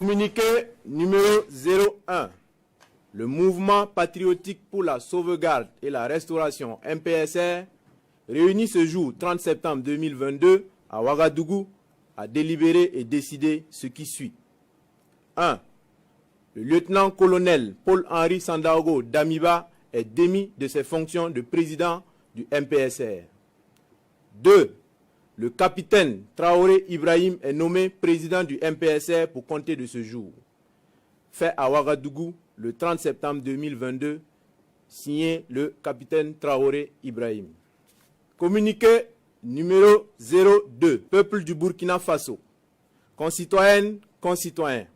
Communiqué numéro 01. Le mouvement patriotique pour la sauvegarde et la restauration MPSR, réuni ce jour 30 septembre 2022 à Ouagadougou, a délibéré et décidé ce qui suit. 1. Le lieutenant-colonel Paul-Henri Sandaogo Damiba est démis de ses fonctions de président du MPSR. 2. Le capitaine Traoré Ibrahim est nommé président du MPSR pour compter de ce jour. Fait à Ouagadougou le 30 septembre 2022, signé le capitaine Traoré Ibrahim. Communiqué numéro 02, peuple du Burkina Faso. Concitoyennes, concitoyens,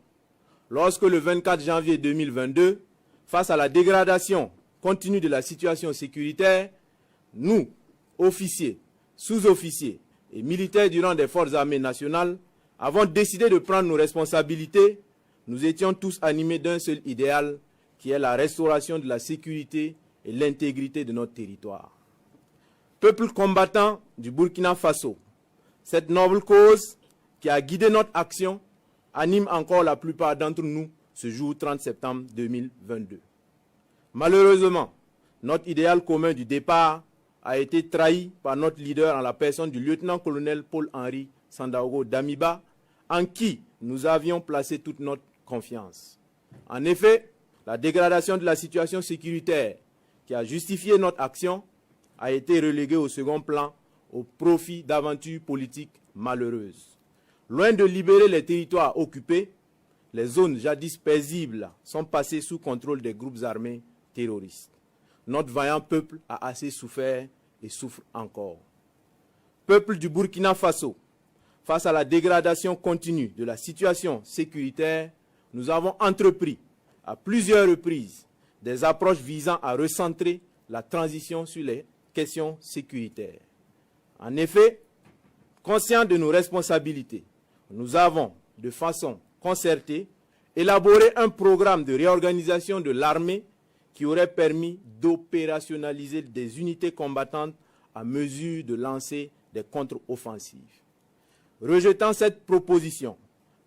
lorsque le 24 janvier 2022, face à la dégradation continue de la situation sécuritaire, nous, officiers, sous-officiers et militaires du rang des forces armées nationales, avons décidé de prendre nos responsabilités. Nous étions tous animés d'un seul idéal, qui est la restauration de la sécurité et l'intégrité de notre territoire. Peuple combattant du Burkina Faso, cette noble cause qui a guidé notre action anime encore la plupart d'entre nous ce jour 30 septembre 2022. Malheureusement, notre idéal commun du départ a été trahi par notre leader en la personne du lieutenant-colonel Paul-Henri Sandaogo Damiba, en qui nous avions placé toute notre confiance. En effet, la dégradation de la situation sécuritaire qui a justifié notre action a été reléguée au second plan au profit d'aventures politiques malheureuses. Loin de libérer les territoires occupés, les zones jadis paisibles sont passées sous contrôle des groupes armés terroristes. Notre vaillant peuple a assez souffert et souffre encore. Peuple du Burkina Faso, face à la dégradation continue de la situation sécuritaire, nous avons entrepris à plusieurs reprises des approches visant à recentrer la transition sur les questions sécuritaires. En effet, conscients de nos responsabilités, nous avons, de façon concertée, élaboré un programme de réorganisation de l'armée qui aurait permis d'opérationnaliser des unités combattantes à mesure de lancer des contre-offensives. Rejetant cette proposition,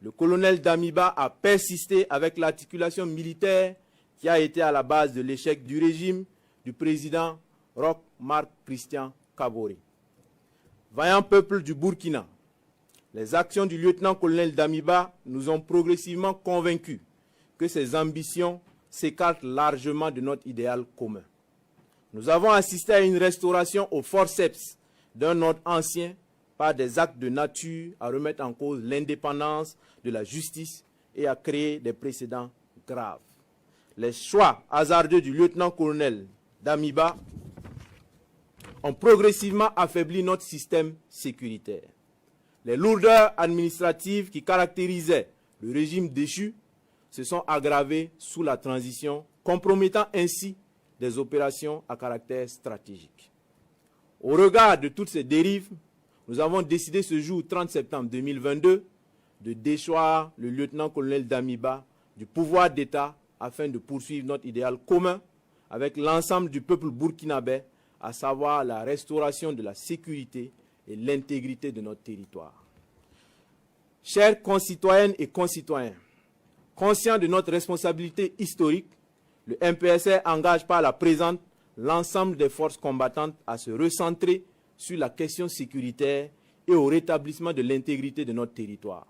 le colonel Damiba a persisté avec l'articulation militaire qui a été à la base de l'échec du régime du président Roch Marc Christian Kaboré. Vaillant peuple du Burkina, les actions du lieutenant-colonel Damiba nous ont progressivement convaincus que ses ambitions s'écartent largement de notre idéal commun. Nous avons assisté à une restauration au forceps d'un ordre ancien par des actes de nature à remettre en cause l'indépendance de la justice et à créer des précédents graves. Les choix hasardeux du lieutenant-colonel Damiba ont progressivement affaibli notre système sécuritaire. Les lourdeurs administratives qui caractérisaient le régime déchu se sont aggravées sous la transition, compromettant ainsi des opérations à caractère stratégique. Au regard de toutes ces dérives, nous avons décidé ce jour 30 septembre 2022 de déchoir le lieutenant-colonel Damiba du pouvoir d'État afin de poursuivre notre idéal commun avec l'ensemble du peuple burkinabé, à savoir la restauration de la sécurité et l'intégrité de notre territoire. Chers concitoyennes et concitoyens, conscients de notre responsabilité historique, le MPSR engage par la présente l'ensemble des forces combattantes à se recentrer sur la question sécuritaire et au rétablissement de l'intégrité de notre territoire.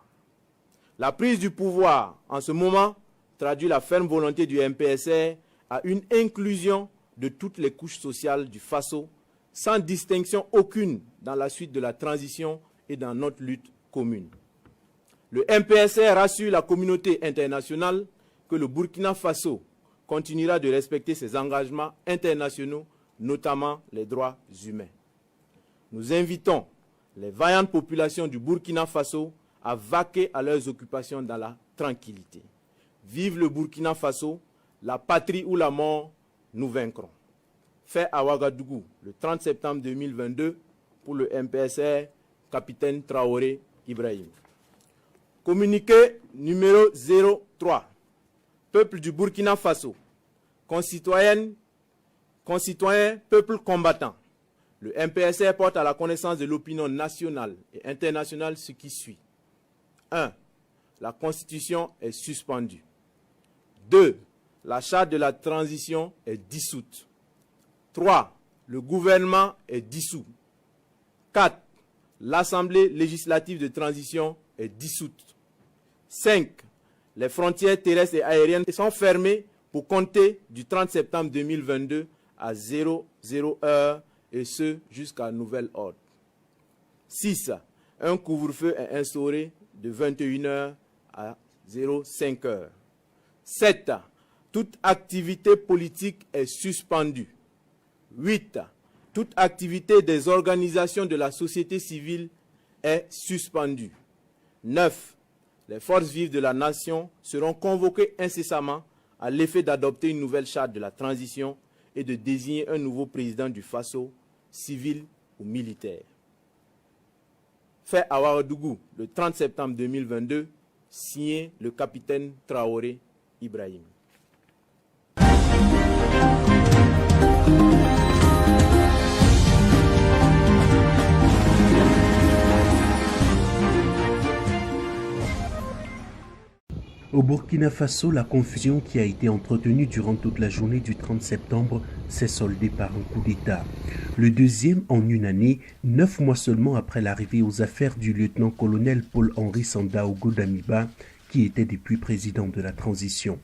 La prise du pouvoir en ce moment traduit la ferme volonté du MPSR à une inclusion de toutes les couches sociales du Faso, sans distinction aucune dans la suite de la transition et dans notre lutte commune. Le MPSR rassure la communauté internationale que le Burkina Faso continuera de respecter ses engagements internationaux, notamment les droits humains. Nous invitons les vaillantes populations du Burkina Faso à vaquer à leurs occupations dans la tranquillité. Vive le Burkina Faso, la patrie ou la mort, nous vaincrons. Fait à Ouagadougou le 30 septembre 2022 pour le MPSR, capitaine Traoré Ibrahim. Communiqué numéro 03. Peuple du Burkina Faso, concitoyennes, concitoyens, peuple combattant. Le MPSR porte à la connaissance de l'opinion nationale et internationale ce qui suit. 1. la Constitution est suspendue. 2. La charte de la transition est dissoute. 3. Le gouvernement est dissous. 4. L'Assemblée législative de transition est dissoute. 5. Les frontières terrestres et aériennes sont fermées pour compter du 30 septembre 2022 à 00 heure et ce jusqu'à nouvel ordre. 6. Un couvre-feu est instauré de 21 heures à 05 heures. 7. Toute activité politique est suspendue. 8. Toute activité des organisations de la société civile est suspendue. 9. Les forces vives de la nation seront convoquées incessamment à l'effet d'adopter une nouvelle charte de la transition et de désigner un nouveau président du Faso, civil ou militaire. Fait à Ouagadougou le 30 septembre 2022, signé le capitaine Traoré Ibrahim. Au Burkina Faso, la confusion qui a été entretenue durant toute la journée du 30 septembre s'est soldée par un coup d'État. Le deuxième en une année, 9 mois seulement après l'arrivée aux affaires du lieutenant-colonel Paul-Henri Sandaogo Damiba, qui était depuis président de la transition.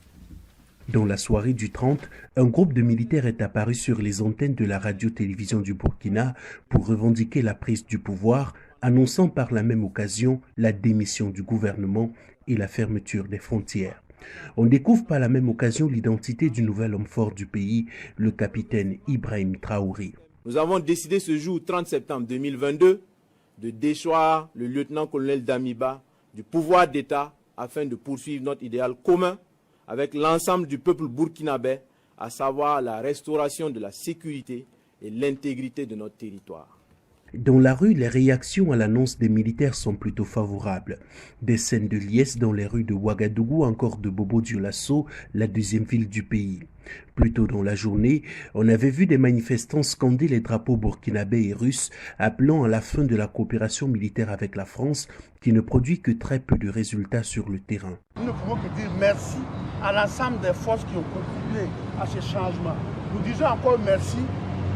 Dans la soirée du 30, un groupe de militaires est apparu sur les antennes de la radio-télévision du Burkina pour revendiquer la prise du pouvoir, annonçant par la même occasion la démission du gouvernement et la fermeture des frontières. On découvre par la même occasion l'identité du nouvel homme fort du pays, le capitaine Ibrahim Traoré. Nous avons décidé ce jour 30 septembre 2022 de déchoir le lieutenant-colonel Damiba du pouvoir d'État afin de poursuivre notre idéal commun avec l'ensemble du peuple burkinabé, à savoir la restauration de la sécurité et l'intégrité de notre territoire. Dans la rue, les réactions à l'annonce des militaires sont plutôt favorables. Des scènes de liesse dans les rues de Ouagadougou, encore de Bobo-Dioulasso, la deuxième ville du pays. Plus tôt dans la journée, on avait vu des manifestants scander les drapeaux burkinabés et russes, appelant à la fin de la coopération militaire avec la France, qui ne produit que très peu de résultats sur le terrain. Nous ne pouvons que dire merci à l'ensemble des forces qui ont contribué à ce changement. Nous disons encore merci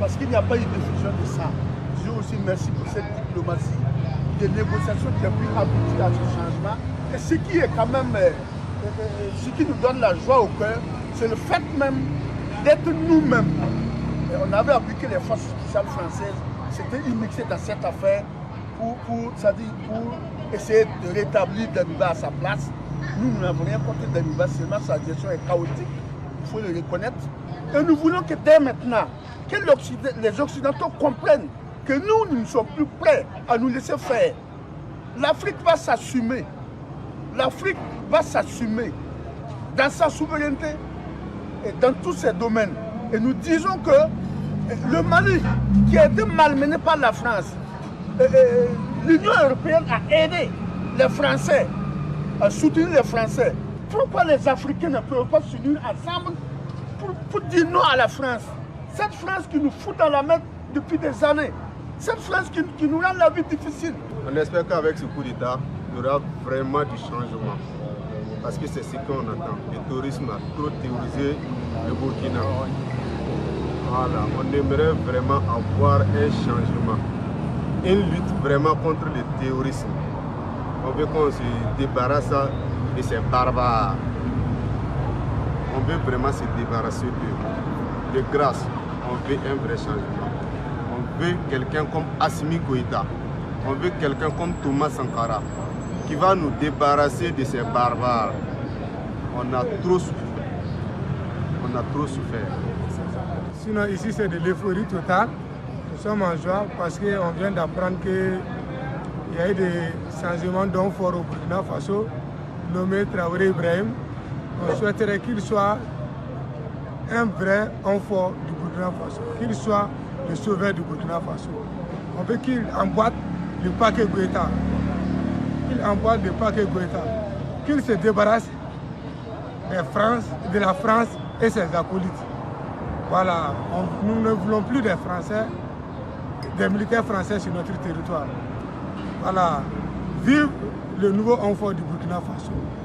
parce qu'il n'y a pas eu de diffusion de ça. Nous disons aussi merci pour cette diplomatie de négociation qui a pu aboutir à ce changement. Et ce qui est quand même, ce qui nous donne la joie au cœur, c'est le fait même d'être nous-mêmes. On avait appliqué les forces spéciales françaises, c'était immixé dans cette affaire pour essayer de rétablir Damiba à sa place. Nous n'avons rien contre Damiba, seulement sa gestion est chaotique, il faut le reconnaître. Et nous voulons que dès maintenant, que les Occidentaux comprennent que nous ne sommes plus prêts à nous laisser faire. L'Afrique va s'assumer. L'Afrique va s'assumer dans sa souveraineté et dans tous ses domaines. Et nous disons que le Mali, qui a été malmené par la France, l'Union européenne a aidé les Français, à soutenir les Français. Pourquoi les Africains ne peuvent pas s'unir ensemble pour dire non à la France? Cette France qui nous fout dans la main depuis des années. Cette France qui nous rend la vie difficile. On espère qu'avec ce coup d'État, il y aura vraiment du changement. Parce que c'est ce qu'on attend. Le terrorisme a trop terrorisé le Burkina. Voilà, on aimerait vraiment avoir un changement. Une lutte vraiment contre le terrorisme. On veut qu'on se débarrasse de ces barbares. On veut vraiment se débarrasser de grâce. On veut un vrai changement. On veut quelqu'un comme Assimi Goïta. On veut quelqu'un comme Thomas Sankara qui va nous débarrasser de ces barbares. On a trop souffert. On a trop souffert. Sinon ici c'est de l'euphorie totale. Nous sommes en joie parce qu'on vient d'apprendre qu'il y a eu des changements d'hommes forts au Burkina Faso, nommé Traoré Ibrahim. On souhaiterait qu'il soit un vrai homme fort du Burkina Faso, qu'il soit le sauveur du Burkina Faso. On veut qu'il emboîte le paquet Goïta, qu'il se débarrasse de la France et ses acolytes. Voilà, nous ne voulons plus des Français, des militaires français sur notre territoire. Voilà, vive le nouveau homme fort du Burkina. Burkina Faso.